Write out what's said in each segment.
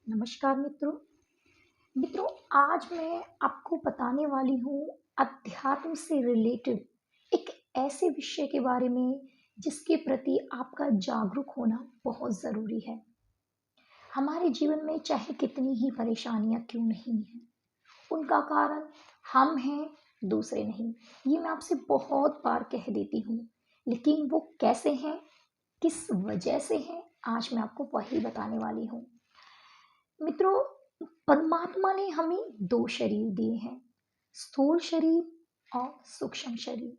नमस्कार मित्रों। मित्रों, आज मैं आपको बताने वाली हूँ अध्यात्म से रिलेटेड एक ऐसे विषय के बारे में जिसके प्रति आपका जागरूक होना बहुत ज़रूरी है। हमारे जीवन में चाहे कितनी ही परेशानियाँ क्यों नहीं हैं, उनका कारण हम हैं, दूसरे नहीं। ये मैं आपसे बहुत बार कह देती हूँ, लेकिन वो कैसे हैं, किस वजह से हैं, आज मैं आपको वही बताने वाली हूँ। मित्रों, परमात्मा ने हमें दो शरीर दिए हैं, स्थूल शरीर और सूक्ष्म शरीर।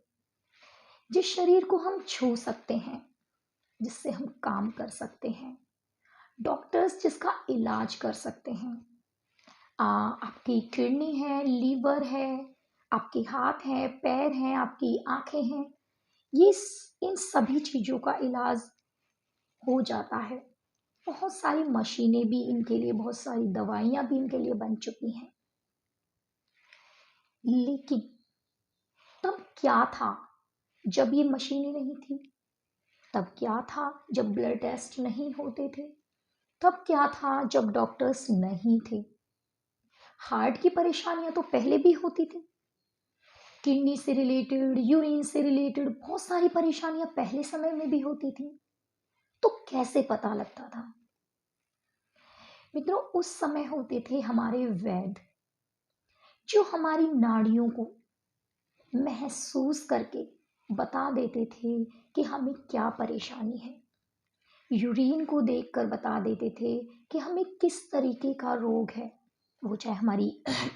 जिस शरीर को हम छू सकते हैं, जिससे हम काम कर सकते हैं, डॉक्टर्स जिसका इलाज कर सकते हैं। आपकी किडनी है, लीवर है, आपके हाथ हैं, पैर हैं, आपकी आंखें हैं, इन सभी चीजों का इलाज हो जाता है। बहुत सारी मशीनें भी इनके लिए, बहुत सारी दवाइयां भी इनके लिए बन चुकी हैं। लेकिन तब क्या था जब ये मशीनें नहीं थी? तब क्या था जब ब्लड टेस्ट नहीं होते थे? तब क्या था जब डॉक्टर्स नहीं थे? हार्ट की परेशानियां तो पहले भी होती थी, किडनी से रिलेटेड, यूरिन से रिलेटेड बहुत सारी परेशानियां पहले समय में भी होती थी। तो कैसे पता लगता था? मित्रों, उस समय होते थे हमारे वैद्य, जो हमारी नाड़ियों को महसूस करके बता देते थे कि हमें क्या परेशानी है। यूरिन को देखकर बता देते थे कि हमें किस तरीके का रोग है, वो चाहे हमारी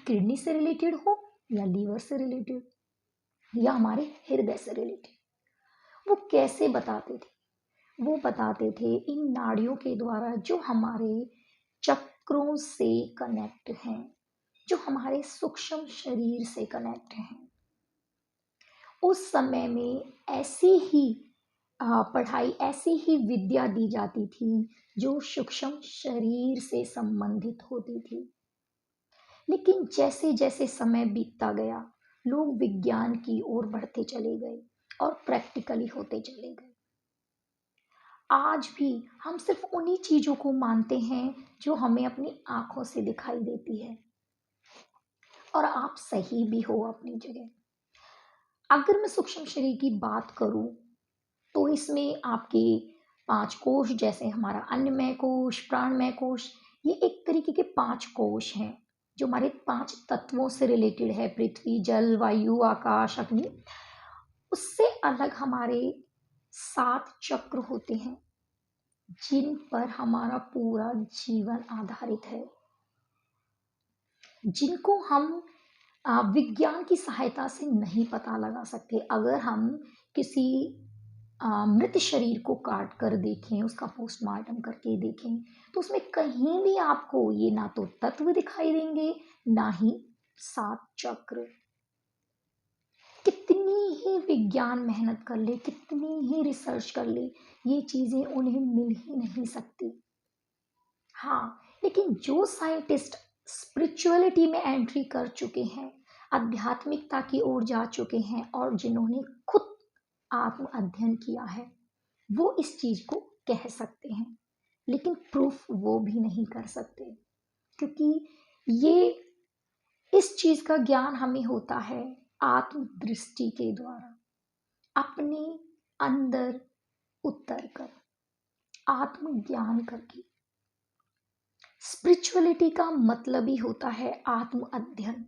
किडनी से रिलेटेड हो, या लीवर से रिलेटेड, या हमारे हृदय से रिलेटेड। वो कैसे बताते थे? वो बताते थे इन नाड़ियों के द्वारा, जो हमारे चक्रों से कनेक्ट हैं, जो हमारे सूक्ष्म शरीर से कनेक्ट हैं। उस समय में ऐसी ही पढ़ाई, ऐसी ही विद्या दी जाती थी जो सूक्ष्म शरीर से संबंधित होती थी। लेकिन जैसे जैसे समय बीतता गया, लोग विज्ञान की ओर बढ़ते चले गए और प्रैक्टिकली होते चले गए। आज भी हम सिर्फ उन्हीं चीजों को मानते हैं जो हमें अपनी आंखों से दिखाई देती है। और आप सही भी हो अपनी जगह। अगर मैं सूक्ष्म शरीर की बात करूं, तो इसमें आपके 5 कोश, जैसे हमारा अन्नमय कोश, प्राणमय कोश, ये एक तरीके के 5 कोश हैं जो हमारे 5 तत्वों से रिलेटेड है। पृथ्वी, जल, वायु, आकाश, अग्नि। उससे अलग हमारे 7 चक्र होते हैं, जिन पर हमारा पूरा जीवन आधारित है, जिनको हम विज्ञान की सहायता से नहीं पता लगा सकते। अगर हम किसी मृत शरीर को काट कर देखें, उसका पोस्टमार्टम करके देखें, तो उसमें कहीं भी आपको ये ना तो तत्व दिखाई देंगे, ना ही 7 चक्र। कितनी ही विज्ञान मेहनत कर ले, कितनी ही रिसर्च कर ले, ये चीजें उन्हें मिल ही नहीं सकती। हाँ, लेकिन जो साइंटिस्ट स्पिरिचुअलिटी में एंट्री कर चुके हैं, आध्यात्मिकता की ओर जा चुके हैं, और जिन्होंने खुद आत्म अध्ययन किया है, वो इस चीज को कह सकते हैं। लेकिन प्रूफ वो भी नहीं कर सकते, क्योंकि ये इस चीज का ज्ञान हमें होता है आत्म दृष्टि के द्वारा, अपने अंदर उतर कर, आत्म ज्ञान करके। स्पिरिचुअलिटी का मतलब ही होता है आत्म अध्ययन,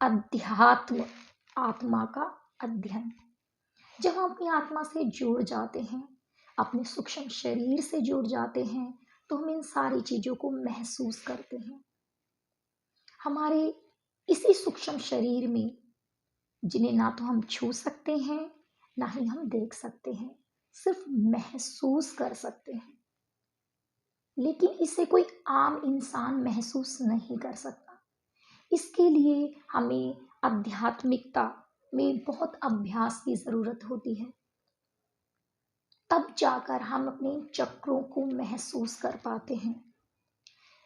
अध्यात्म, आत्मा का अध्ययन। जब हम अपनी आत्मा से जुड़ जाते हैं, अपने सूक्ष्म शरीर से जुड़ जाते हैं, तो हम इन सारी चीजों को महसूस करते हैं। हमारे इसी सूक्ष्म शरीर में, जिन्हें ना तो हम छू सकते हैं, ना ही हम देख सकते हैं, सिर्फ महसूस कर सकते हैं। लेकिन इसे कोई आम इंसान महसूस नहीं कर सकता। इसके लिए हमें आध्यात्मिकता में बहुत अभ्यास की जरूरत होती है। तब जाकर हम अपने चक्रों को महसूस कर पाते हैं,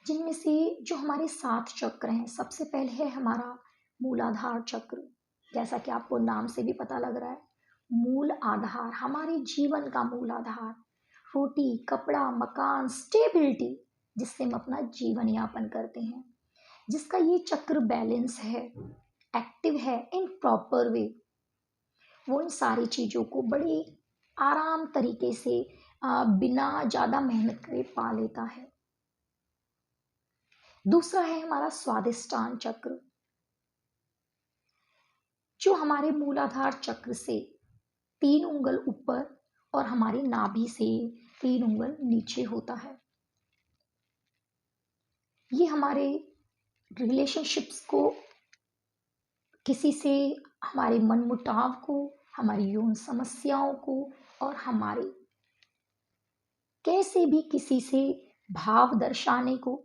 जिनमें से जो हमारे 7 चक्र हैं, सबसे पहले है हमारा मूलाधार चक्र। जैसा कि आपको नाम से भी पता लग रहा है, मूल आधार, हमारे जीवन का मूल आधार। रोटी, कपड़ा, मकान, स्टेबिलिटी, जिससे हम अपना जीवन यापन करते हैं। जिसका ये चक्र बैलेंस है, एक्टिव है इन प्रॉपर वे, वो इन सारी चीज़ों को बड़े आराम तरीके से बिना ज़्यादा मेहनत करे पा लेता है। दूसरा है हमारा स्वादिष्टान चक्र, जो हमारे मूलाधार चक्र से 3 उंगल ऊपर और हमारी नाभि से 3 उंगल नीचे होता है। ये हमारे रिलेशनशिप्स को, किसी से हमारे मनमुटाव को, हमारी यौन समस्याओं को और हमारे कैसे भी किसी से भाव दर्शाने को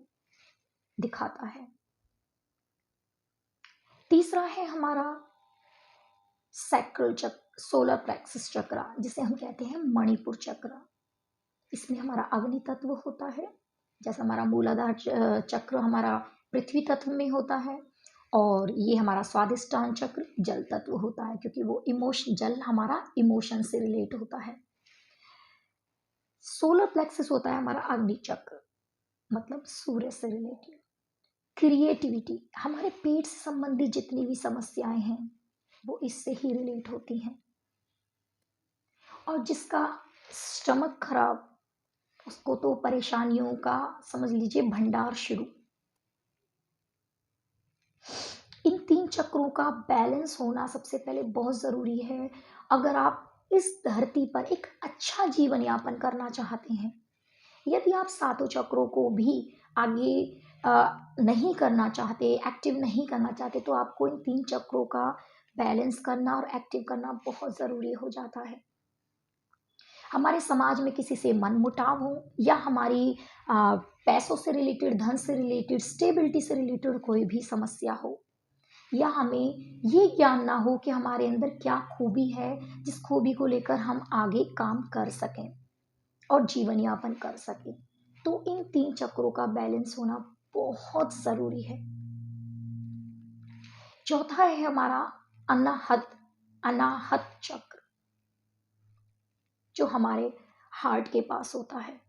दिखाता है। तीसरा है हमारा सैक्रल चक्र, सोलर प्लेक्सस चक्र, जिसे हम कहते हैं मणिपुर चक्र। इसमें हमारा अग्नि तत्व होता है, जैसा हमारा मूलाधार चक्र हमारा पृथ्वी तत्व में होता है, और ये हमारा स्वादिष्टान चक्र जल तत्व होता है, क्योंकि वो इमोशन, जल हमारा इमोशन से रिलेट होता है। सोलर प्लेक्सस होता है हमारा अग्नि चक्र, मतलब सूर्य से रिलेटेड। क्रिएटिविटी, हमारे पेट से संबंधित जितनी भी समस्याएं हैं वो इससे ही रिलेट होती हैं। और जिसका स्टमक खराब, उसको तो परेशानियों का समझ लीजिए भंडार शुरू। इन 3 चक्रों का बैलेंस होना सबसे पहले बहुत ज़रूरी है, अगर आप इस धरती पर एक अच्छा जीवन यापन करना चाहते हैं। यदि आप 7 चक्रों को भी आगे नहीं करना चाहते, एक्टिव नहीं करना चाहते, तो आपको इन 3 चक्रों का बैलेंस करना और एक्टिव करना बहुत ज़रूरी हो जाता है। हमारे समाज में किसी से मनमुटाव हो, या हमारी पैसों से रिलेटेड, धन से रिलेटेड, स्टेबिलिटी से रिलेटेड कोई भी समस्या हो, या हमें ये ज्ञान ना हो कि हमारे अंदर क्या खूबी है जिस खूबी को लेकर हम आगे काम कर सकें और जीवन यापन कर सकें, तो इन 3 चक्रों का बैलेंस होना बहुत ज़रूरी है। चौथा है हमारा अनाहत अनाहत चक्र, जो हमारे हार्ट के पास होता है।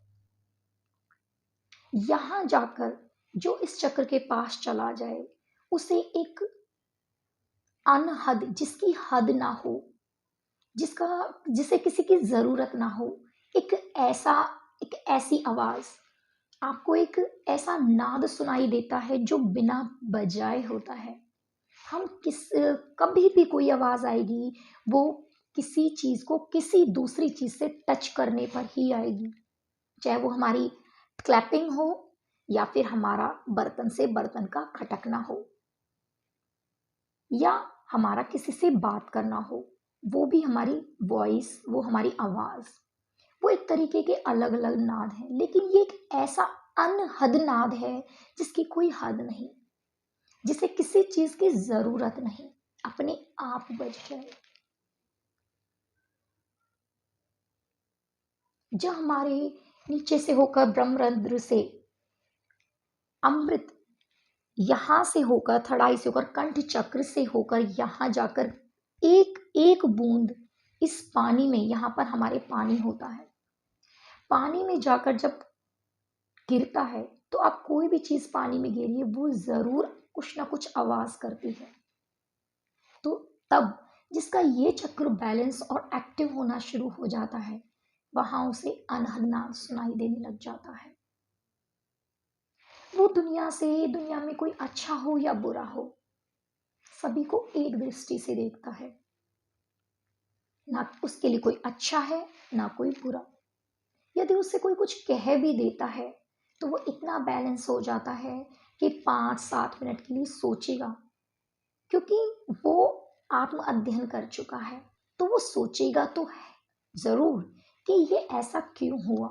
यहां जाकर जो इस चक्र के पास चला जाए, उसे एक अनहद, जिसकी हद ना हो, जिसे किसी की जरूरत ना हो, एक ऐसी आवाज, आपको एक ऐसा नाद सुनाई देता है जो बिना बजाए होता है। हम कभी भी कोई आवाज आएगी, वो किसी चीज को किसी दूसरी चीज से टच करने पर ही आएगी, चाहे वो हमारी क्लैपिंग हो या फिर हमारा बर्तन से बर्तन का खटकना हो, या हमारा किसी से बात करना हो, वो भी हमारी वॉइस, वो हमारी आवाज, वो एक तरीके के अलग अलग नाद हैं, लेकिन ये एक ऐसा अनहद नाद है जिसकी कोई हद नहीं, जिसे किसी चीज की जरूरत नहीं, अपने आप बज जाए। जब हमारे नीचे से होकर ब्रह्मरंध्र से अमृत, यहां से होकर थड़ाई से होकर कंठ चक्र से होकर यहां जाकर एक एक बूंद इस पानी में, यहां पर हमारे पानी होता है, पानी में जाकर जब गिरता है, तो आप कोई भी चीज पानी में गिरिए, वो जरूर कुछ ना कुछ आवाज करती है। तो तब जिसका ये चक्र बैलेंस और एक्टिव होना शुरू हो जाता है, वहां उसे अनहद नाद सुनाई देने लग जाता है। वो दुनिया में कोई अच्छा हो या बुरा हो, सभी को एक दृष्टि से देखता है, ना उसके लिए कोई अच्छा है ना कोई बुरा। यदि उससे कोई कुछ कह भी देता है, तो वो इतना बैलेंस हो जाता है कि 5-7 मिनट के लिए सोचेगा, क्योंकि वो आत्म अध्ययन कर चुका है, तो वो सोचेगा तो है जरूर कि ये ऐसा क्यों हुआ,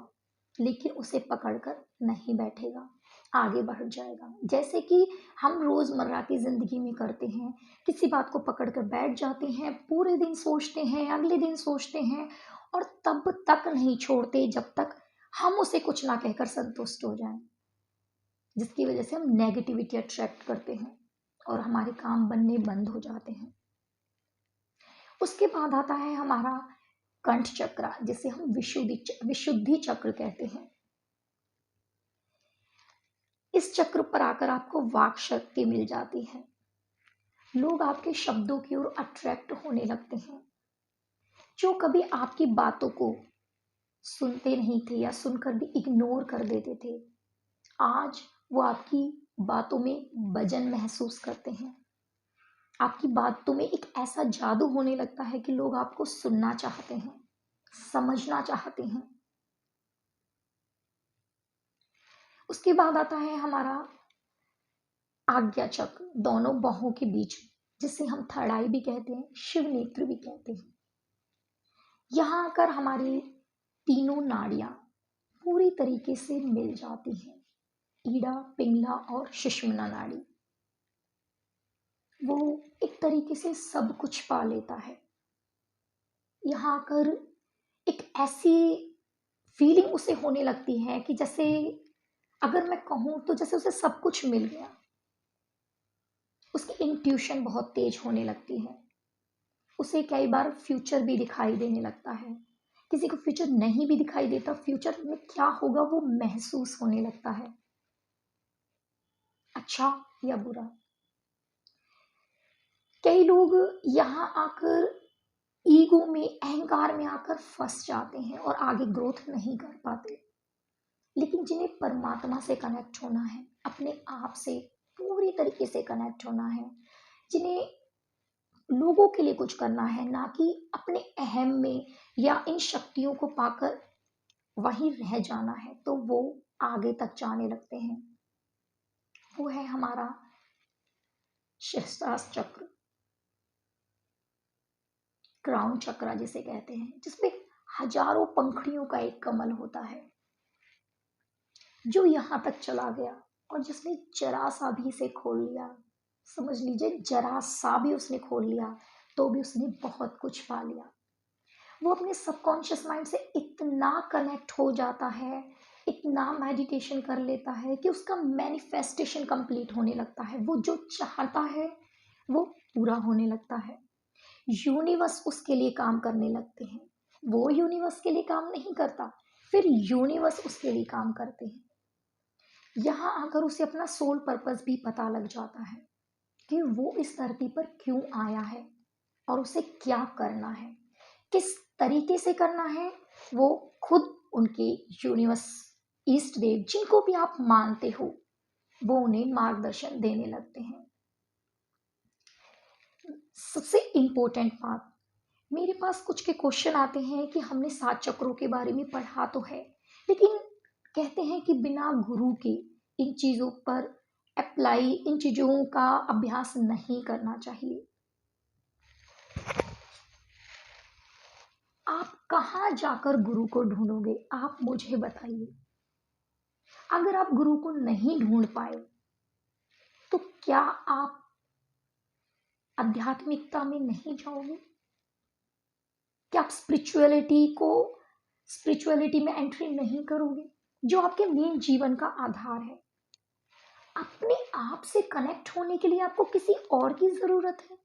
लेकिन उसे पकड़कर नहीं बैठेगा, आगे बढ़ जाएगा। जैसे कि हम रोजमर्रा की जिंदगी में करते हैं, किसी बात को पकड़कर बैठ जाते हैं, पूरे दिन सोचते हैं, अगले दिन सोचते हैं, और तब तक नहीं छोड़ते जब तक हम उसे कुछ ना कहकर संतुष्ट हो जाएं, जिसकी वजह से हम नेगेटिविटी अट्रैक्ट करते हैं और हमारे काम बनने बंद हो जाते हैं। उसके बाद आता है हमारा कंठ चक्र, जिसे हम विशुद्धि चक्र कहते हैं। इस चक्र पर आकर आपको वाक शक्ति मिल जाती है। लोग आपके शब्दों की ओर अट्रैक्ट होने लगते हैं। जो कभी आपकी बातों को सुनते नहीं थे या सुनकर भी इग्नोर कर देते थे, आज वो आपकी बातों में वजन महसूस करते हैं। आपकी बातों में एक ऐसा जादू होने लगता है कि लोग आपको सुनना चाहते हैं, समझना चाहते हैं। उसके बाद आता है हमारा आज्ञा चक्र, दोनों बाहों के बीच, जिसे हम थर्ड आई भी कहते हैं, शिव नेत्र भी कहते हैं। यहाँ आकर हमारी तीनों नाड़ियां पूरी तरीके से मिल जाती हैं। ईड़ा, पिंगला और सुषुम्ना नाड़ी। वो एक तरीके से सब कुछ पा लेता है। यहाँ आकर एक ऐसी फीलिंग उसे होने लगती है कि जैसे, अगर मैं कहूँ तो जैसे उसे सब कुछ मिल गया। उसकी इंट्यूशन बहुत तेज होने लगती है। उसे कई बार फ्यूचर भी दिखाई देने लगता है। किसी को फ्यूचर नहीं भी दिखाई देता, फ्यूचर में क्या होगा वो महसूस होने लगता है, अच्छा या बुरा। कई लोग यहाँ आकर ईगो में, अहंकार में आकर फंस जाते हैं और आगे ग्रोथ नहीं कर पाते। लेकिन जिन्हें परमात्मा से कनेक्ट होना है, अपने आप से पूरी तरीके से कनेक्ट होना है, जिन्हें लोगों के लिए कुछ करना है, ना कि अपने अहम में या इन शक्तियों को पाकर वहीं रह जाना है, तो वो आगे तक जाने लगते हैं। वो है हमारा सहस्त्रार चक्र, क्राउन चक्र जिसे कहते हैं, जिसमें हजारों पंखुड़ियों का एक कमल होता है जो यहां तक चला गया और जिसने जरा सा भी इसे खोल लिया, समझ लीजिए जरा सा भी उसने खोल लिया, तो भी उसने बहुत कुछ पा लिया। वो अपने सबकॉन्शियस माइंड से इतना कनेक्ट हो जाता है, इतना मेडिटेशन कर लेता है कि उसका मैनिफेस्टेशन कंप्लीट होने लगता है। वो जो चाहता है वो पूरा होने लगता है। यूनिवर्स उसके लिए काम करने लगते हैं। वो यूनिवर्स के लिए काम नहीं करता, फिर यूनिवर्स उसके लिए काम करते हैं। यहाँ आकर उसे अपना सोल पर्पस भी पता लग जाता है कि वो इस धरती पर क्यों आया है और उसे क्या करना है, किस तरीके से करना है। वो खुद उनके यूनिवर्स, ईष्ट देव, जिनको भी आप मानते हो, वो उन्हें मार्गदर्शन देने लगते हैं। सबसे इम्पोर्टेंट बात, मेरे पास कुछ के क्वेश्चन आते हैं कि हमने 7 चक्रों के बारे में पढ़ा तो है, लेकिन कहते हैं कि बिना गुरु के इन चीज़ों पर अप्लाई, इन चीज़ों का अभ्यास नहीं करना चाहिए। आप कहाँ जाकर गुरु को ढूंढोगे, आप मुझे बताइए। अगर आप गुरु को नहीं ढूंढ पाए तो क्या आप आध्यात्मिकता में नहीं जाओगे? क्या आप स्पिरिचुअलिटी में एंट्री नहीं करोगे, जो आपके मेन जीवन का आधार है? अपने आप से कनेक्ट होने के लिए आपको किसी और की जरूरत है?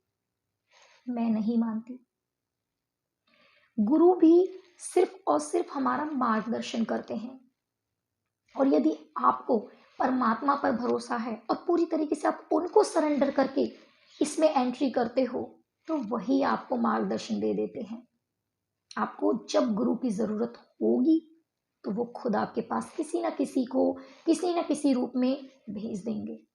मैं नहीं मानती। गुरु भी सिर्फ और सिर्फ हमारा मार्गदर्शन करते हैं, और यदि आपको परमात्मा पर भरोसा है और पूरी तरीके से आप उनको सरेंडर करके इसमें एंट्री करते हो, तो वही आपको मार्गदर्शन दे देते हैं। आपको जब गुरु की जरूरत होगी तो वो खुद आपके पास किसी ना किसी को, किसी ना किसी रूप में भेज देंगे।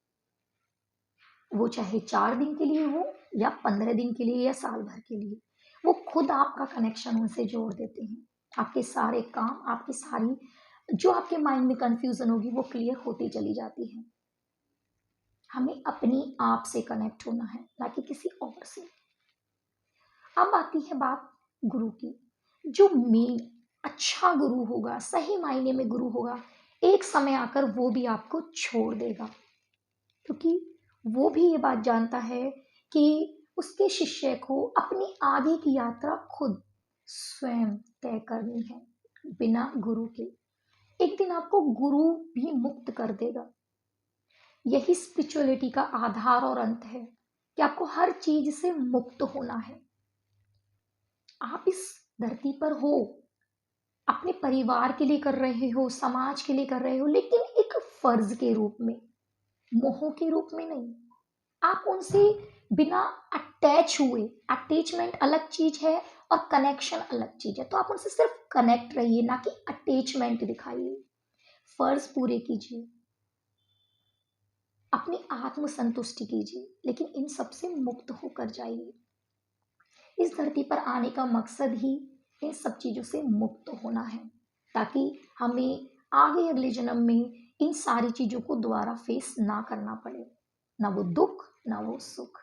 वो चाहे 4 दिन के लिए हो या 15 दिन के लिए या साल भर के लिए, वो खुद आपका कनेक्शन उनसे जोड़ देते हैं। आपके सारे काम, आपकी सारी जो आपके माइंड में कंफ्यूजन होगी वो क्लियर होती चली जाती है। हमें अपनी आप से कनेक्ट होना है, ना कि किसी और से। अब आती है बात गुरु की। जो मेन अच्छा गुरु होगा, सही मायने में गुरु होगा, एक समय आकर वो भी आपको छोड़ देगा, क्योंकि वो भी ये बात जानता है कि उसके शिष्य को अपनी आगे की यात्रा खुद स्वयं तय करनी है, बिना गुरु के। एक दिन आपको गुरु भी मुक्त कर देगा। यही स्पिरिचुअलिटी का आधार और अंत है कि आपको हर चीज से मुक्त होना है। आप इस धरती पर हो, अपने परिवार के लिए कर रहे हो, समाज के लिए कर रहे हो, लेकिन एक फर्ज के रूप में। मोह के रूप में नहीं। आप उनसे बिना अटैच हुए, अटैचमेंट अलग चीज है और कनेक्शन अलग चीज है, तो आप उनसे सिर्फ कनेक्ट रहिए, ना कि अटैचमेंट दिखाइए। फर्ज पूरे कीजिए, अपनी आत्म संतुष्टि कीजिए, लेकिन इन सब से मुक्त होकर जाइए। इस धरती पर आने का मकसद ही इन सब चीजों से मुक्त होना है, ताकि हमें आगे अगले जन्म में इन सारी चीजों को दोबारा फेस ना करना पड़े, ना वो दुख ना वो सुख।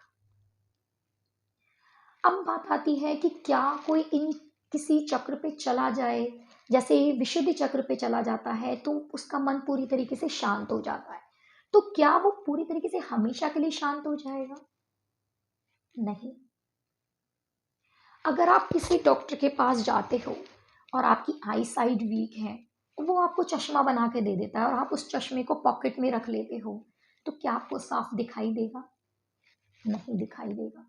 अब बात आती है कि क्या कोई इन किसी चक्र पे चला जाए, जैसे विशुद्धि चक्र पे चला जाता है तो उसका मन पूरी तरीके से शांत हो जाता है, तो क्या वो पूरी तरीके से हमेशा के लिए शांत हो जाएगा? नहीं। अगर आप किसी डॉक्टर के पास जाते हो और आपकी आई साइड वीक है, वो आपको चश्मा बना के दे देता है और आप उस चश्मे को पॉकेट में रख लेते हो, तो क्या आपको साफ दिखाई देगा? नहीं दिखाई देगा,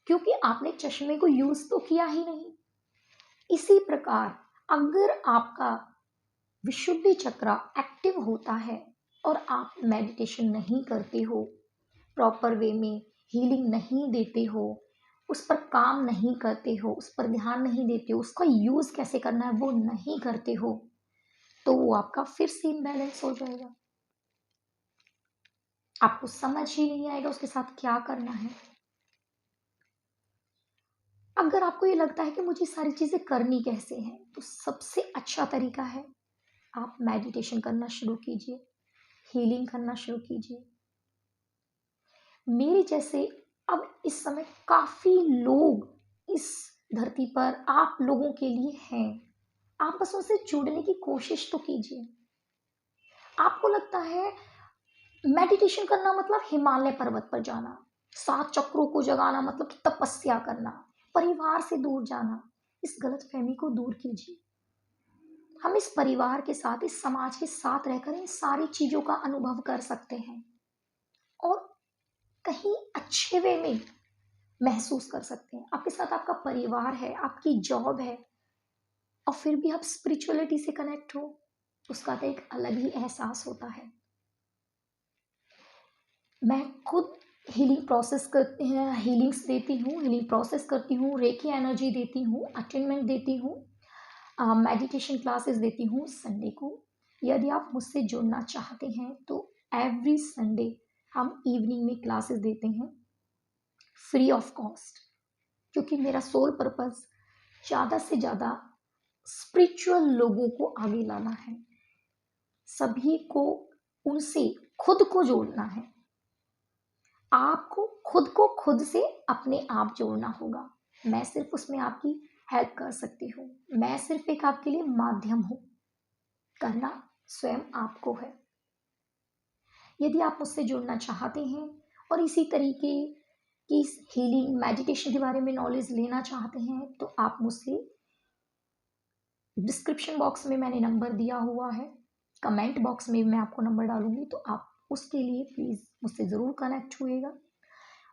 क्योंकि आपने चश्मे को यूज तो किया ही नहीं। इसी प्रकार अगर आपका विशुद्धि चक्र एक्टिव होता है और आप मेडिटेशन नहीं करते हो, प्रॉपर वे में हीलिंग नहीं देते हो, उस पर काम नहीं करते हो, उस पर ध्यान नहीं देते हो, उसका यूज कैसे करना है वो नहीं करते हो, तो वो आपका फिर से इम्बैलेंस हो जाएगा। आपको समझ ही नहीं आएगा उसके साथ क्या करना है। अगर आपको ये लगता है कि मुझे सारी चीजें करनी कैसे हैं, तो सबसे अच्छा तरीका है आप मेडिटेशन करना शुरू कीजिए, हीलिंग करना शुरू कीजिए। मेरे जैसे अब इस समय काफी लोग इस धरती पर आप लोगों के लिए हैं। आप बस उनसे जुड़ने की कोशिश तो कीजिए। आपको लगता है मेडिटेशन करना मतलब हिमालय पर्वत पर जाना, 7 चक्रों को जगाना मतलब कि तपस्या करना, परिवार से दूर जाना। इस गलतफहमी को दूर कीजिए। हम इस परिवार के साथ, इस समाज के साथ रहकर इन सारी चीजों का अनुभव कर सकते हैं और कहीं अच्छे वे में महसूस कर सकते हैं। आपके साथ आपका परिवार है, आपकी जॉब है, और फिर भी आप स्पिरिचुअलिटी से कनेक्ट हो, उसका तो एक अलग ही एहसास होता है। मैं खुद हीलिंग प्रोसेस करते हैं, हीलिंग्स देती हूँ, हीलिंग प्रोसेस करती हूँ, रेकी एनर्जी देती हूँ, अटेनमेंट देती हूँ, मेडिटेशन क्लासेस देती हूँ संडे को। यदि आप मुझसे जुड़ना चाहते हैं तो एवरी संडे हम इवनिंग में क्लासेस देते हैं फ्री ऑफ कॉस्ट, क्योंकि मेरा सोल पर्पस ज़्यादा से ज़्यादा स्पिरिचुअल लोगों को आगे लाना है। सभी को उनसे खुद को जोड़ना है। आपको खुद को खुद से अपने आप जोड़ना होगा। मैं सिर्फ उसमें आपकी हेल्प कर सकती हूँ। मैं सिर्फ एक आपके लिए माध्यम हूँ। करना स्वयं आपको है। यदि आप मुझसे जुड़ना चाहते हैं और इसी तरीके की हीलिंग मेडिटेशन के बारे में नॉलेज लेना चाहते हैं, तो आप मुझसे डिस्क्रिप्शन बॉक्स में मैंने नंबर दिया हुआ है, कमेंट बॉक्स में मैं आपको नंबर डालूंगी, तो आप उसके लिए प्लीज़ मुझसे ज़रूर कनेक्ट हुएगा।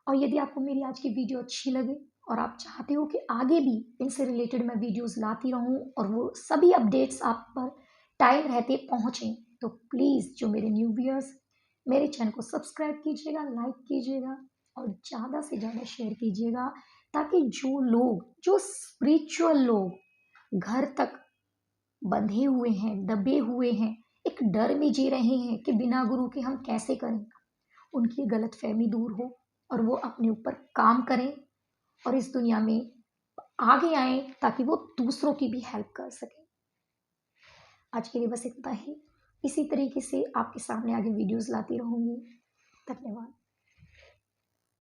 और यदि आपको मेरी आज की वीडियो अच्छी लगे और आप चाहते हो कि आगे भी इनसे रिलेटेड मैं वीडियोस लाती रहूं और वो सभी अपडेट्स आप पर टाइम रहते पहुंचें, तो प्लीज़ जो मेरे न्यू व्यूअर्स, मेरे चैनल को सब्सक्राइब कीजिएगा, लाइक कीजिएगा और ज़्यादा से ज़्यादा शेयर कीजिएगा, ताकि जो लोग, जो स्पिरिचुअल लोग घर तक बंधे हुए हैं, दबे हुए हैं, एक डर में जी रहे हैं कि बिना गुरु के हम कैसे करें, उनकी गलतफहमी दूर हो और वो अपने ऊपर काम करें और इस दुनिया में आगे आए, ताकि वो दूसरों की भी हेल्प कर सकें। आज के लिए बस इतना ही। इसी तरीके से आपके सामने आगे वीडियोस लाती रहूंगी। धन्यवाद।